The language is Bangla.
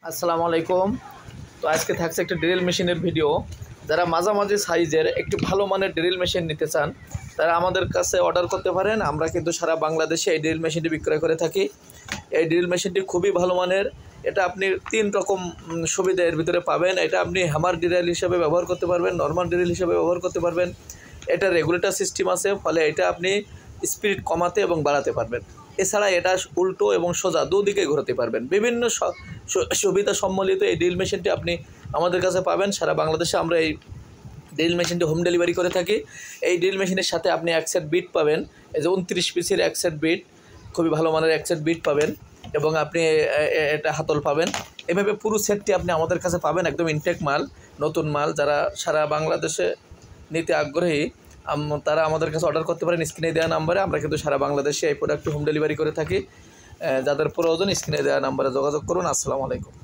আসসালামু আলাইকুম। তো আজকে থাকছে একটা ড্রিল মেশিনের ভিডিও। যারা মাঝামাঝি সাইজের একটি ভালো মানের ড্রিল মেশিন নিতে চান তারা আমাদের কাছে অর্ডার করতে পারেন। আমরা কিন্তু সারা বাংলাদেশে এই ড্রিল মেশিনটি বিক্রয় করে থাকি। এই ড্রিল মেশিনটি খুবই ভালো মানের। এটা আপনি 3 রকম সুবিধা এর ভিতরে পাবেন। এটা আপনি হ্যামার ড্রিল হিসেবে ব্যবহার করতে পারবেন, নর্মাল ড্রিল হিসেবে ব্যবহার করতে পারবেন। এটা রেগুলেটর সিস্টেম আছে, ফলে এটা আপনি স্পিড কমাতে এবং বাড়াতে পারবেন। এছাড়া এটা উল্টো এবং সোজা দুদিকে ঘোরাতে পারবেন। বিভিন্ন সুবিধা সম্বলিত এই ড্রিল মেশিনটি আপনি আমাদের কাছে পাবেন। সারা বাংলাদেশে আমরা এই ড্রিল মেশিনটি হোম ডেলিভারি করে থাকি। এই ড্রিল মেশিনের সাথে আপনি এক সেট বিট পাবেন, এই যে 29 পিসের এক সেট বিট, খুবই ভালো মানের এক সেট বিট পাবেন এবং আপনি এটা হাতল পাবেন। এভাবে পুরো সেটটি আপনি আমাদের কাছে পাবেন, একদম ইনটেক মাল, নতুন মাল। যারা সারা বাংলাদেশে নিতে আগ্রহী তারা আমাদের কাছে অর্ডার করতে পারেন স্ক্রিনে দেওয়া নাম্বারে। আমরা কিন্তু সারা বাংলাদেশে এই প্রোডাক্টটি হোম ডেলিভারি করে থাকি। যাদের প্রয়োজন স্ক্রিনে দেওয়া নাম্বারে যোগাযোগ করুন। আসসালামু আলাইকুম।